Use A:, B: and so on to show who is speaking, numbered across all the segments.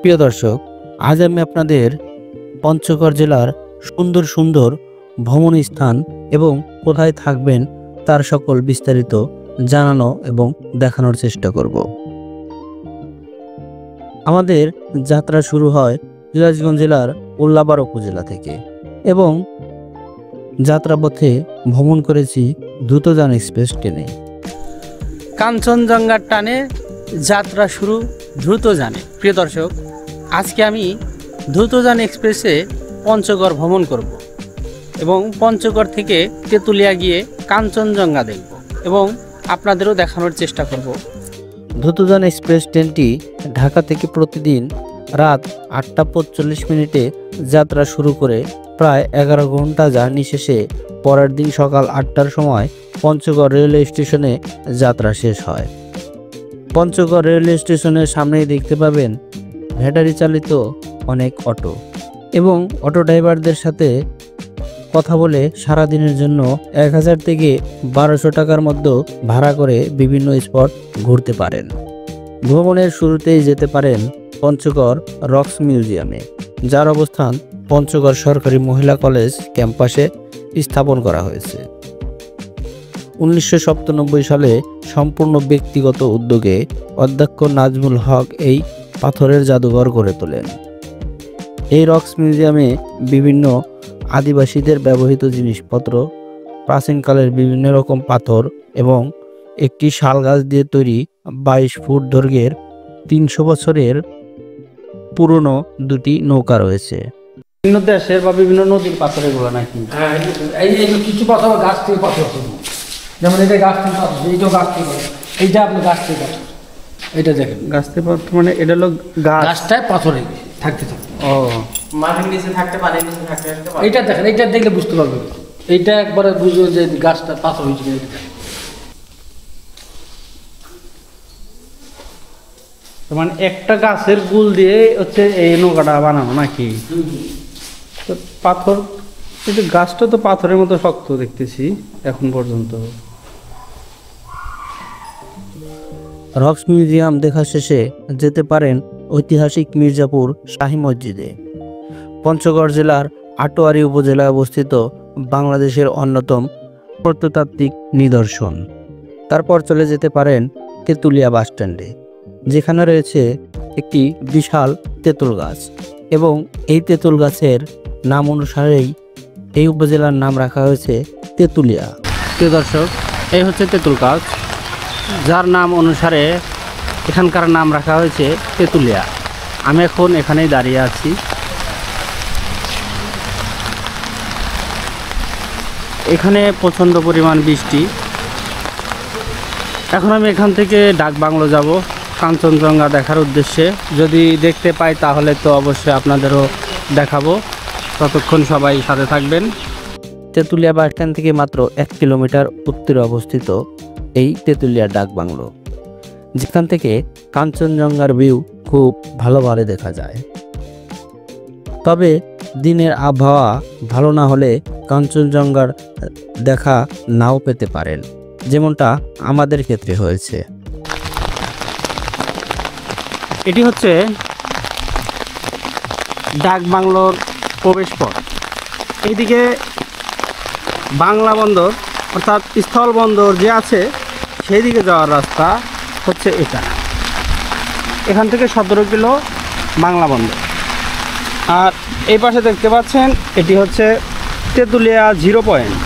A: প্রিয় দর্শক, আজ আমি আপনাদের পঞ্চগড় জেলার সুন্দর সুন্দর ভ্রমণ স্থান এবং কোথায় থাকবেন তার সকল বিস্তারিত জানানো এবং দেখানোর চেষ্টা করব। আমাদের যাত্রা শুরু হয় সিরাজগঞ্জ জেলার উল্লাপাড়া উপজেলা থেকে এবং যাত্রাপথে ভ্রমণ করেছি দ্রুতযান এক্সপ্রেস ট্রেনে।
B: কাঞ্চনজঙ্ঘার টানে যাত্রা শুরু দ্রুতযানে। প্রিয় দর্শক, আজকে আমি দ্রুতযান এক্সপ্রেসে পঞ্চগড় ভ্রমণ করব এবং পঞ্চগড় থেকে তেঁতুলিয়া গিয়ে কাঞ্চনজঙ্ঘা দেখব এবং আপনাদেরও দেখানোর চেষ্টা করব।
A: দ্রুতযান এক্সপ্রেস ট্রেনটি ঢাকা থেকে প্রতিদিন রাত 8:45 যাত্রা শুরু করে প্রায় 11 ঘন্টা জার্নি শেষে পরের দিন সকাল 8টার সময় পঞ্চগড় রেলওয়ে স্টেশনে যাত্রা শেষ হয়। পঞ্চগড় রেলওয়ে স্টেশনের সামনেই দেখতে পাবেন ব্যাটারি চালিত অনেক অটো এবং অটো ড্রাইভারদের সাথে কথা বলে সারাদিনের জন্য 1000 থেকে 1200 টাকার মধ্যে ভাড়া করে বিভিন্ন স্পট ঘুরতে পারেন। ভ্রমণের শুরুতেই যেতে পারেন পঞ্চগড় রক্স মিউজিয়ামে, যার অবস্থান পঞ্চগড় সরকারি মহিলা কলেজ ক্যাম্পাসে স্থাপন করা হয়েছে। 1997 সালে সম্পূর্ণ ব্যক্তিগত উদ্যোগে অধ্যক্ষ নাজমুল হক এই পাথরের জাদুঘর গড়ে তোলেন। এই রক্স মিউজিয়ামে বিভিন্ন আদিবাসীদের ব্যবহৃত জিনিসপত্র, প্রাচীনকালের বিভিন্ন রকম পাথর এবং একটি শাল গাছ দিয়ে তৈরি 22 ফুট দৈর্ঘ্যের 300 বছরের পুরনো দুটি নৌকা রয়েছে।
B: বিভিন্ন দেশের বা বিভিন্ন নদীর পাথর এগুলো নাকি?
C: হ্যাঁ, এই কিছু পাথর গাছ থেকে পাথর, যেমন এটা গাছ থেকে পাথর, এইটাও গাছ থেকে পাথর, এইটা আপনি গাছ থেকে পাথর, এটা দেখেন
B: গাছ থেকে পাথর মানে এটা হলো
C: গাছটায় পাথরে থাকতে থাকে।
B: ও,
D: মাটির নিচে থাকতে পারে, নিচে থাকতে পারে।
C: এইটা দেখেন, এইটা দেখলে বুঝতে পারবেন, এইটা একবারে বুঝবে যে গাছটা পাথর হয়েছিল।
B: মানে একটা গাছের গুল দিয়ে হচ্ছে এই নৌকাটা বানানো নাকি? তো পাথর, কিন্তু গাছটা তো পাথরের মতো শক্ত দেখতেছি এখন পর্যন্ত।
A: রক্স মিউজিয়াম দেখা শেষে যেতে পারেন ঐতিহাসিক মির্জাপুর শাহী মসজিদে। পঞ্চগড় জেলার আটোয়ারী উপজেলায় অবস্থিত বাংলাদেশের অন্যতম প্রত্নতাত্ত্বিক নিদর্শন। তারপর চলে যেতে পারেন তেঁতুলিয়া বাসস্ট্যান্ডে, যেখানে রয়েছে একটি বিশাল তেঁতুল গাছ এবং এই তেঁতুল গাছের নাম অনুসারেই এই উপজেলার নাম রাখা হয়েছে তেঁতুলিয়া।
B: প্রিয় দর্শক, এই হচ্ছে তেঁতুল গাছ, যার নাম অনুসারে এখানকার নাম রাখা হয়েছে তেঁতুলিয়া। আমি এখন এখানেই দাঁড়িয়ে আছি। এখানে প্রচণ্ড পরিমাণ বৃষ্টি। এখন আমি এখান থেকে ডাক বাংলো যাব কাঞ্চনজঙ্ঘা দেখার উদ্দেশ্যে। যদি দেখতে পাই তাহলে তো অবশ্যই আপনাদেরও দেখাবো। ততক্ষণ সবাই সাথে থাকবেন।
A: তেঁতুলিয়া বাসস্ট্যান্ড থেকে মাত্র 1 কিলোমিটার উত্তরে অবস্থিত এই তেঁতুলিয়া ডাক বাংলো, যেখান থেকে কাঞ্চনজঙ্ঘার ভিউ খুব ভালোভাবে দেখা যায়। তবে দিনের আবহাওয়া ভালো না হলে কাঞ্চনজঙ্ঘার দেখা নাও পেতে পারেন, যেমনটা আমাদের ক্ষেত্রে হয়েছে।
B: এটি হচ্ছে ডাক বাংলোর প্রবেশ পথ। এইদিকে বাংলা বন্দর অর্থাৎ স্থল বন্দর যে আছে সেই দিকে যাওয়ার রাস্তা হচ্ছে এটা। এখান থেকে 17 কিলো বাংলা বন্দর। আর এই পাশে দেখতে পাচ্ছেন এটি হচ্ছে Tetulia 0 point.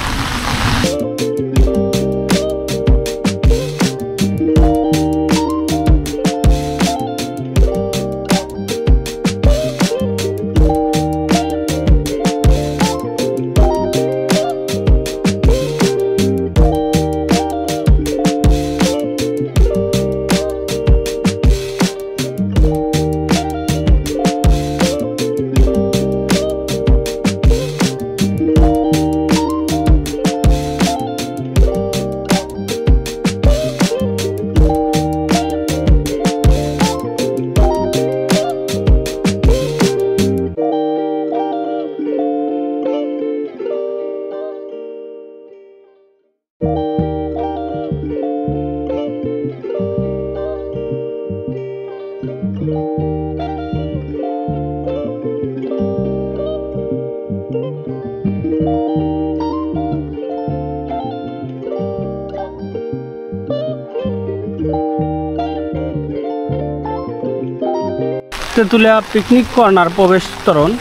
B: Tetulia picnic corner প্রবেশ তোরণ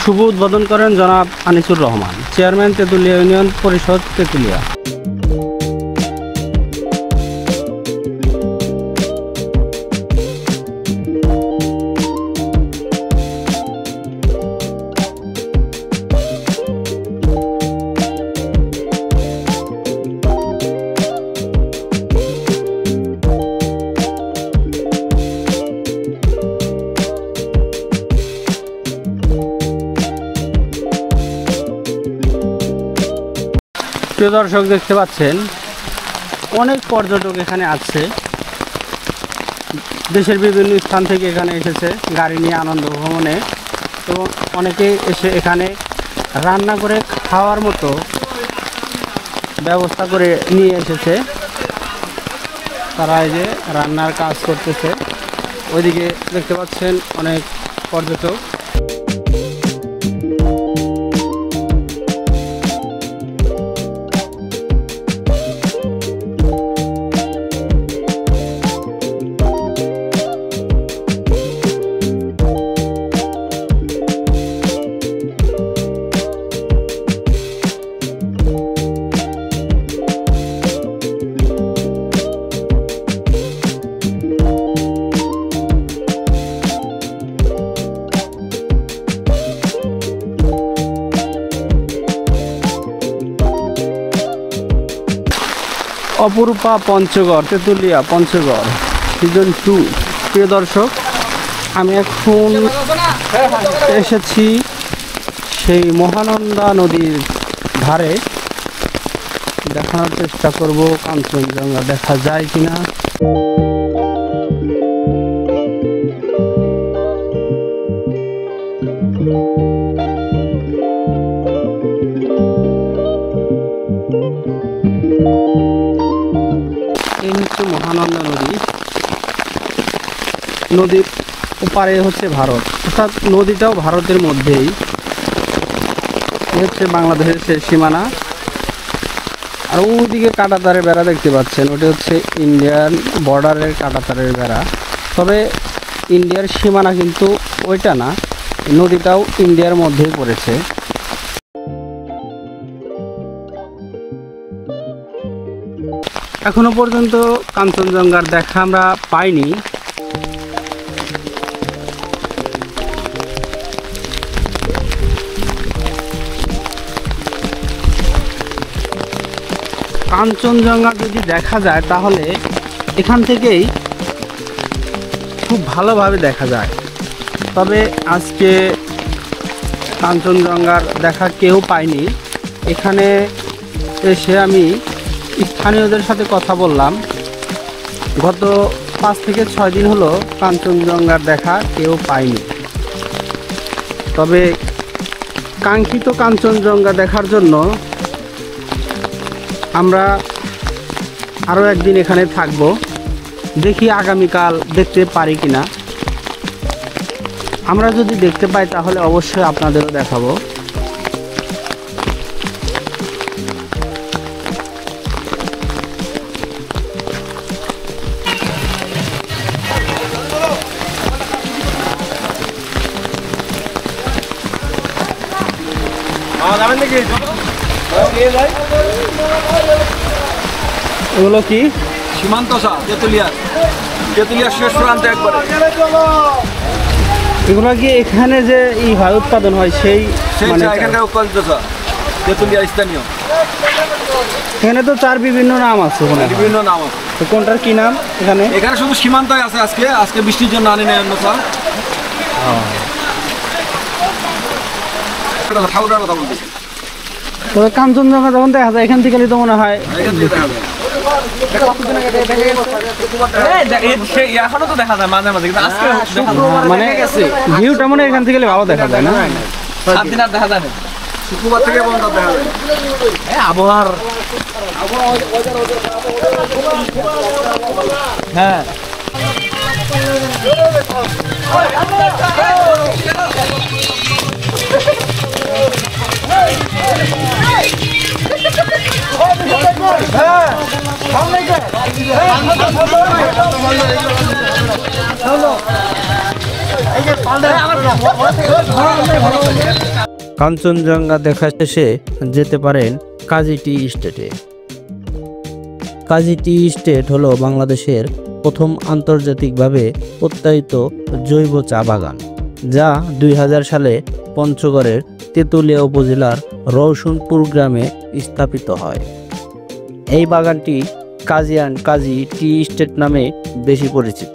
B: শুভ উদ্বোধন করেন জনাব আনিসুর রহমান, চেয়ারম্যান তেঁতুলিয়া ইউনিয়ন পরিষদ তেঁতুলিয়া। প্রিয় দর্শক, দেখতে পাচ্ছেন অনেক পর্যটক এখানে আছে, দেশের বিভিন্ন স্থান থেকে এখানে এসেছে গাড়ি নিয়ে আনন্দ ভ্রমণে, এবং অনেকেই এসে এখানে রান্না করে খাওয়ার মতো ব্যবস্থা করে নিয়ে এসেছে। তারা এই যে রান্নার কাজ করতেছে। ওইদিকে দেখতে পাচ্ছেন অনেক পর্যটক। অপরূপা পঞ্চগড়, তেঁতুলিয়া পঞ্চগড় সিজন 2। প্রিয় দর্শক, আমি এখন এসেছি সেই মহানন্দা নদীর ধারে। দেখানোর চেষ্টা করব কাঞ্চনজঙ্ঘা দেখা যায় কিনা। এই হচ্ছে মহানন্দা নদী। নদীর ওপারে হচ্ছে ভারত, অর্থাৎ নদীটাও ভারতের মধ্যেই। হচ্ছে বাংলাদেশের শেষ সীমানা। আর ওইদিকে কাঁটাতারের বেড়া দেখতে পাচ্ছেন, ওটা হচ্ছে ইন্ডিয়ান বর্ডারের কাঁটাতারের বেড়া। তবে ইন্ডিয়ার সীমানা কিন্তু ওইটা না, নদীটাও ইন্ডিয়ার মধ্যেই পড়েছে। এখনো পর্যন্ত কাঞ্চনজঙ্ঘার দেখা আমরা পাইনি। কাঞ্চনজঙ্ঘা যদি দেখা যায় তাহলে এখান থেকেই খুব ভালোভাবে দেখা যায়। তবে আজকে কাঞ্চনজঙ্ঘার দেখা কেউ পাইনি। এখানে এসে আমি স্থানীয়দের সাথে কথা বললাম। গত 5 থেকে 6 দিন হলো কাঞ্চনজঙ্ঘার দেখা কেউ পাইনি। তবে কাঙ্ক্ষিত কাঞ্চনজঙ্ঘা দেখার জন্য আমরা আরও একদিন এখানে থাকব। দেখি আগামীকাল দেখতে পারি কিনা। আমরা যদি দেখতে পাই তাহলে অবশ্যই আপনাদেরও দেখাবো। এগুলো কি?
E: সীমান্ত চা, তেঁতুলিয়ার শেষ প্রান্তে একবারে।
B: এগুলো কি এখানে যে হয় উৎপাদন হয় সেই মানে
E: এখানকার উৎপাদিত চা, তেঁতুলিয়া স্থানীয়।
B: এখানে তো চার বিভিন্ন নাম আছে,
E: বিভিন্ন নাম আছে।
B: তো কোনটার কি নাম? এখানে
E: শুধু সীমান্তই আছে। আজকে বৃষ্টির জন্য আনি নেই অন্য চা। ঠাকুরের কথা বলতেছি।
B: তবে কাঞ্চনজঙ্ঘা যখন দেখা যায় এখান থেকে তো মনে হয়
D: এখনো তো দেখা যায় মাঝে মাঝে, কিন্তু আজকে
B: মানে ভিউটা মনে এখান থেকে ভালো দেখা যায় না।
D: 7 দিন আর দেখা যায় না।
E: শুক্রবার থেকে বন্ধ দেখা যায়।
D: আবহাওয়ার হ্যাঁ
E: হ্যাঁ
A: কাঞ্চনজঙ্ঘা দেখা শেষে যেতে পারেন কাজী টি স্টেটে। কাজী টি স্টেট হলো বাংলাদেশের প্রথম আন্তর্জাতিকভাবে প্রত্যয়িত জৈব চা বাগান, যা 2000 সালে পঞ্চগড়ের তেঁতুলিয়া উপজেলার রওশনপুর গ্রামে স্থাপিত হয়। এই বাগানটি কাজী অ্যান্ড কাজী টি স্টেট নামে বেশি পরিচিত।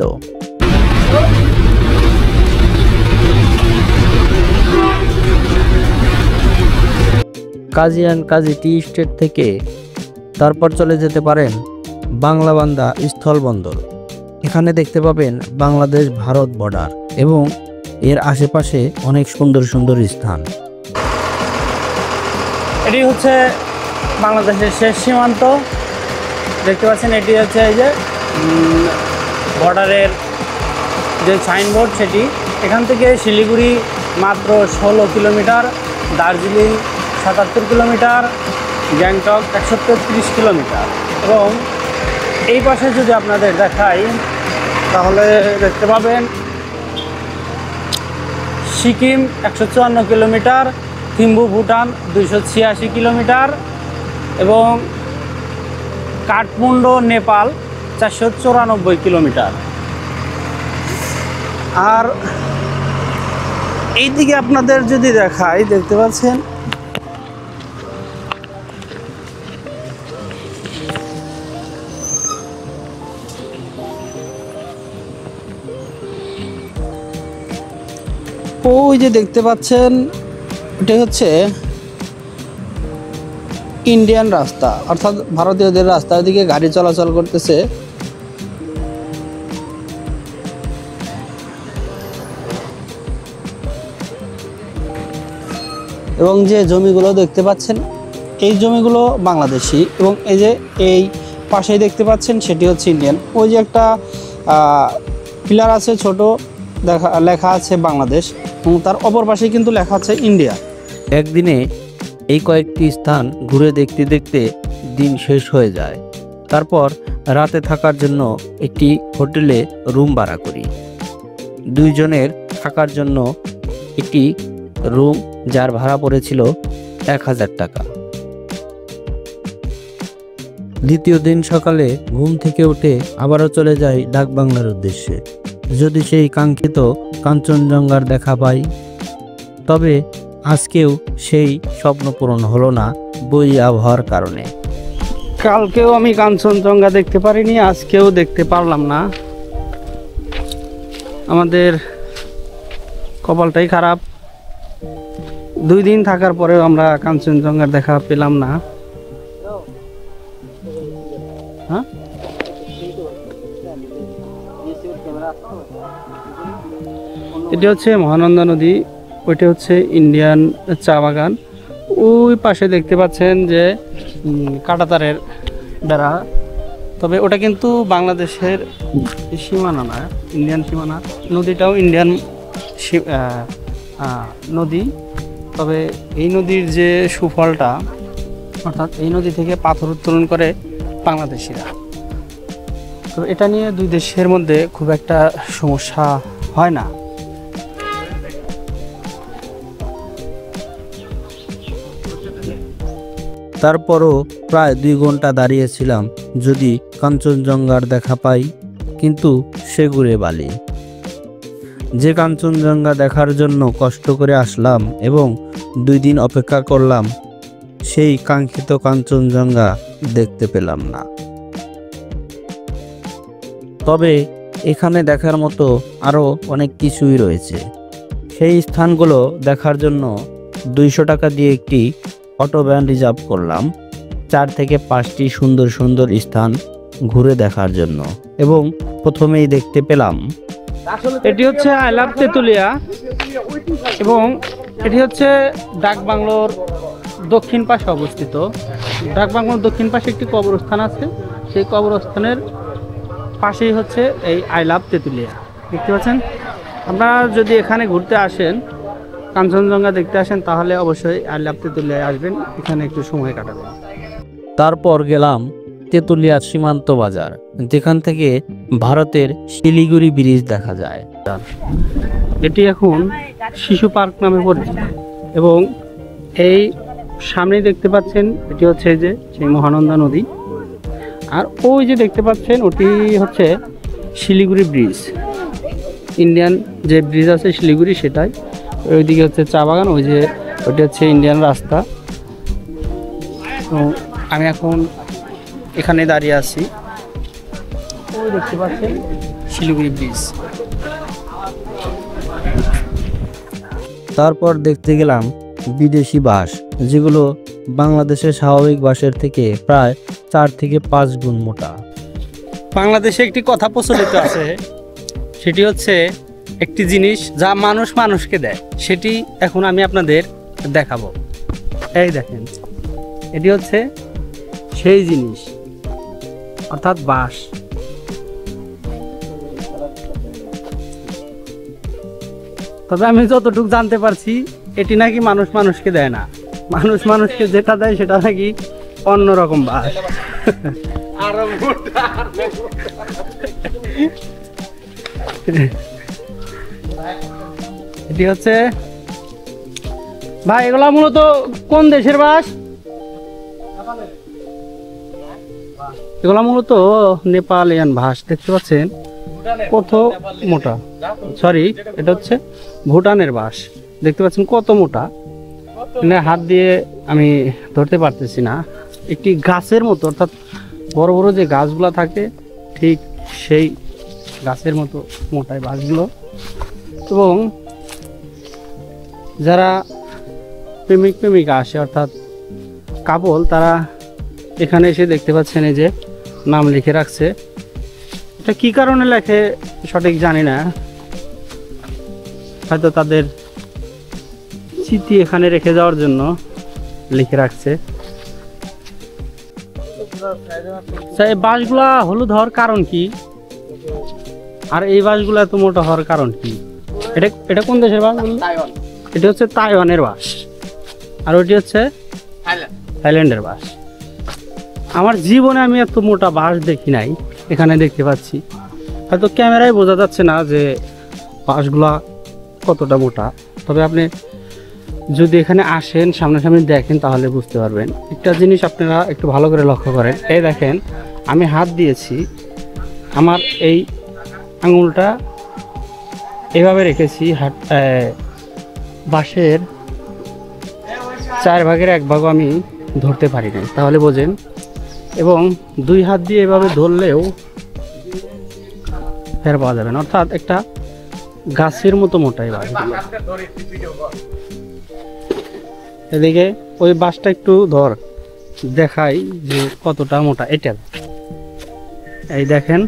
A: কাজী অ্যান্ড কাজী টি স্টেট থেকে তারপর চলে যেতে পারেন বাংলাবান্ধা স্থলবন্দর। এখানে দেখতে পাবেন বাংলাদেশ ভারত বর্ডার এবং এর আশেপাশে অনেক সুন্দর সুন্দর স্থান।
B: এটি হচ্ছে বাংলাদেশের শেষ সীমান্ত, দেখতে পাচ্ছেন। এটি হচ্ছে এই যে বর্ডারের যে সাইনবোর্ড, সেটি এখান থেকে শিলিগুড়ি মাত্র 16 kilometre, Darjeeling 77 kilometre, Gangtok 133 kilometre. এবং এই পাশে যদি আপনাদের দেখাই তাহলে দেখতে পাবেন সিকিম 154 কিলোমিটার, থিম্পু ভুটান 286 কিলোমিটার এবং কাঠমান্ডু নেপাল 494 কিলোমিটার। আর এই দিকে আপনাদের যদি দেখাই, দেখতে পাচ্ছেন ওই যে দেখতে পাচ্ছেন, এটা হচ্ছে ইন্ডিয়ান রাস্তা, অর্থাৎ ভারতীয়দের রাস্তা। এদিকে গাড়ি চলাচল করতেছে। এবং যে জমিগুলো দেখতে পাচ্ছেন, এই জমিগুলো বাংলাদেশি, এবং এই যে এই পাশেই দেখতে পাচ্ছেন সেটি হচ্ছে ইন্ডিয়ান। ওই যে একটা পিলার আছে ছোট, লেখা আছে বাংলাদেশ, এবং তার অপর পাশে কিন্তু লেখা আছে ইন্ডিয়া।
A: একদিনে এই কয়েকটি স্থান ঘুরে দেখতে দেখতে দিন শেষ হয়ে যায়। তারপর রাতে থাকার জন্য একটি হোটেলে রুম ভাড়া করি। 2 জনের থাকার জন্য একটি রুম, যার ভাড়া পড়েছিল 1000 টাকা। দ্বিতীয় দিন সকালে ঘুম থেকে উঠে আবারও চলে যাই ডাকবাংলার উদ্দেশ্যে, যদি সেই কাঙ্ক্ষিত কাঞ্চনজঙ্ঘার দেখা পাই। তবে আজকেও সেই স্বপ্ন পূরণ হলো না বই আবহাওয়ার কারণে।
B: কালকেও আমি কাঞ্চনজঙ্ঘা দেখতে পারিনি, আজকেও দেখতে পারলাম না। আমাদের কপালটাই খারাপ। 2 দিন থাকার পরেও আমরা কাঞ্চনজঙ্ঘার দেখা পেলাম না। হ্যাঁ, এটি হচ্ছে মহানন্দা নদী, ওইটা হচ্ছে ইন্ডিয়ান চা বাগান। ওই পাশে দেখতে পাচ্ছেন যে কাঁটাতারের বেড়া, তবে ওটা কিন্তু বাংলাদেশের সীমানা না, ইন্ডিয়ান সীমানা। নদীটাও ইন্ডিয়ান নদী, তবে এই নদীর যে সুফলটা, অর্থাৎ এই নদী থেকে পাথর উত্তোলন করে বাংলাদেশিরা। তো এটা নিয়ে 2 দেশের মধ্যে খুব একটা সমস্যা হয় না।
A: তারপরও প্রায় 2 ঘন্টা দাঁড়িয়েছিলাম যদি কাঞ্চনজঙ্ঘার দেখা পাই, কিন্তু সে ঘুরে বালি। যে কাঞ্চনজঙ্ঘা দেখার জন্য কষ্ট করে আসলাম এবং 2 দিন অপেক্ষা করলাম, সেই কাঙ্ক্ষিত কাঞ্চনজঙ্ঘা দেখতে পেলাম না। তবে এখানে দেখার মতো আরও অনেক কিছুই রয়েছে। সেই স্থানগুলো দেখার জন্য 200 টাকা দিয়ে একটি অটো ভ্যান রিজার্ভ করলাম 4 থেকে 5টি সুন্দর সুন্দর স্থান ঘুরে দেখার জন্য। এবং প্রথমেই দেখতে পেলাম
B: এটি হচ্ছে আই লাভ তেঁতুলিয়া, এবং এটি হচ্ছে ডাকবাংলোর দক্ষিণ পাশে অবস্থিত। ডাকবাংলোর দক্ষিণ পাশে একটি কবরস্থান আছে, সেই কবরস্থানের পাশেই হচ্ছে এই আই লাভ তেঁতুলিয়া। দেখতে পাচ্ছেন, আপনারা যদি এখানে ঘুরতে আসেন, কাঞ্চনজঙ্ঘা দেখতে আসেন, তাহলে অবশ্যই আই লাভ তেঁতুলিয়ায় আসবেন, এখানে একটু সময় কাটাবেন।
A: তারপর গেলাম তেঁতুলিয়ার সীমান্ত বাজার, যেখান থেকে ভারতের শিলিগুড়ি ব্রিজ দেখা যায়।
B: এটি এখন শিশু পার্ক নামে পরিচিত এবং এই সামনে দেখতে পাচ্ছেন এটি হচ্ছে যে সেই মহানন্দা নদী, আর ওই যে দেখতে পাচ্ছেন ওটি হচ্ছে শিলিগুড়ি ব্রিজ, ইন্ডিয়ান যে ব্রিজ আছে শিলিগুড়ি সেটাই। ওইদিকে হচ্ছে চা বাগান, ওই যে ওটি হচ্ছে ইন্ডিয়ান রাস্তা। তো আমি এখন এখানে দাঁড়িয়ে আছি, ওই দেখতে পাচ্ছেন শিলিগুড়ি ব্রিজ।
A: তারপর দেখতে গেলাম বিদেশি বাঁশ, যেগুলো বাংলাদেশের স্বাভাবিক বাঁশের থেকে প্রায় 4 থেকে 5 গুণ মোটা।
B: বাংলাদেশে একটি কথা প্রচলিত আছে, সেটি হচ্ছে একটি জিনিস যা মানুষ মানুষকে দেয়, সেটি এখন আমি আপনাদের দেখাবো। এই দেখেন, এটি হচ্ছে সেই জিনিস, অর্থাৎ বাঁশ। তবে আমি যতটুকু জানতে পারছি এটি নাকি মানুষ মানুষকে দেয় না, মানুষ মানুষকে যেটা দেয় সেটা নাকি অন্যরকম বাঁশ। এটি হচ্ছে ভাই, এগুলা মূলত কোন দেশের বাঁশ? এগুলা মূলত নেপালিয়ান বাঁশ। দেখতে পাচ্ছেন কত মোটা, সরি এটা হচ্ছে ভুটানের বাঁশ। দেখতে পাচ্ছেন কত মোটা, হাত দিয়ে আমি ধরতে পারতেছি না। একটি গাছের মতো, অর্থাৎ বড় বড় যে গাছগুলো থাকে ঠিক সেই গাছের মতো মোটাই বাঁশগুলো। এবং যারা প্রেমিক প্রেমিকা আসে, অর্থাৎ কাপল, তারা এখানে এসে দেখতে পাচ্ছেন এই যে নাম লিখে রাখছে। এটা কি কারণে লেখে সঠিক জানি না, হয়তো তাদের স্মৃতি এখানে রেখে যাওয়ার জন্য লিখে রাখছে। এই বাঁশগুলা হলুদ হওয়ার কারণ কি, আর এই বাঁশগুলা এত মোটা হওয়ার কারণ কি? এটা কোন দেশের বাঁশ? এটা হচ্ছে তাইওয়ানের বাঁশ, আর ওইটি হচ্ছে থাইল্যান্ডের বাঁশ। আমার জীবনে আমি এত মোটা বাঁশ দেখি নাই, এখানে দেখতে পাচ্ছি। হয়তো ক্যামেরায় বোঝা যাচ্ছে না যে বাঁশগুলা কতটা মোটা, তবে আপনি যদি এখানে আসেন, সামনাসামনি দেখেন, তাহলে বুঝতে পারবেন। একটা জিনিস আপনারা একটু ভালো করে লক্ষ্য করেন। এই দেখেন, আমি হাত দিয়েছি, আমার এই আঙুলটা এভাবে রেখেছি, বাঁশের 4 ভাগের 1 ভাগও আমি ধরতে পারি না, তাহলে বোঝেন। এবং 2 হাত দিয়ে এভাবে ধরলেও ফের পাওয়া যাবে না, অর্থাৎ একটা গাছের মতো মোটাই বাঁশ। এদিকে ওই বাঁশটা একটু ধর দেখাই যে কতটা মোটা। এটা এই দেখেন,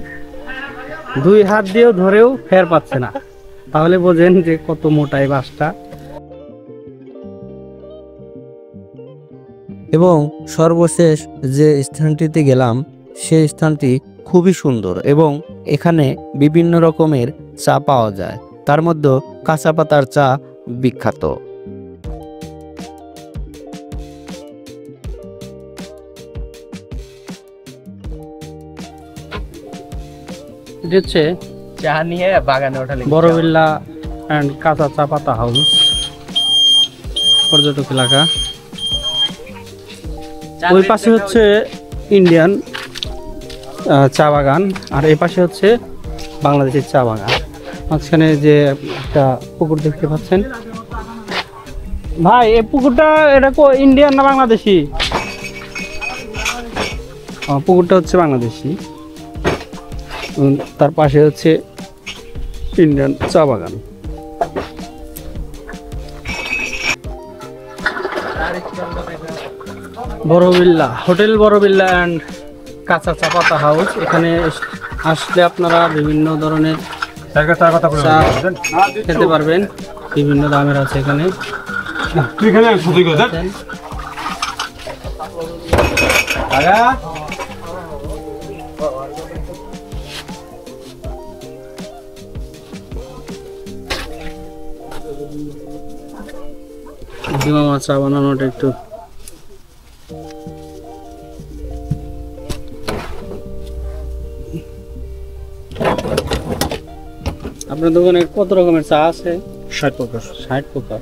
B: 2 হাত দিয়েও ধরেও ফের পাচ্ছে না, তাহলে বোঝেন যে কত মোটা এই বাঁশটা।
A: এবং সর্বশেষ যে স্থানটিতে গেলাম, সেই স্থানটি খুবই সুন্দর এবং এখানে বিভিন্ন রকমের চা পাওয়া যায়, তার মধ্যে কাঁচা পাতার চা বিখ্যাত।
B: এটা হচ্ছে
D: চা নিয়ে বাগানে ওঠালে
B: বড়বিল্লা অ্যান্ড কাঁচা চা পাতা হাউস, পর্যটক এলাকা। ওই পাশে হচ্ছে ইন্ডিয়ান চা বাগান, আর এই পাশে হচ্ছে বাংলাদেশের চা বাগান। মাঝখানে যে একটা পুকুর দেখতে পাচ্ছেন ভাই, এই পুকুরটা এটা ইন্ডিয়ান না বাংলাদেশি? পুকুরটা হচ্ছে বাংলাদেশি, তার পাশে হচ্ছে ইন্ডিয়ান চা বাগান। বড়বিল্লা হোটেল, বড়বিল্লা অ্যান্ড কাঁচা চা পাতা হাউস। এখানে আসলে আপনারা বিভিন্ন ধরনের চা খেতে পারবেন, বিভিন্ন দামের আছে এখানে। মামা চা বানানোটা একটু আপনার দোকানে কত রকমের চা আছে?
E: 60 প্রকার।
B: 60 প্রকার।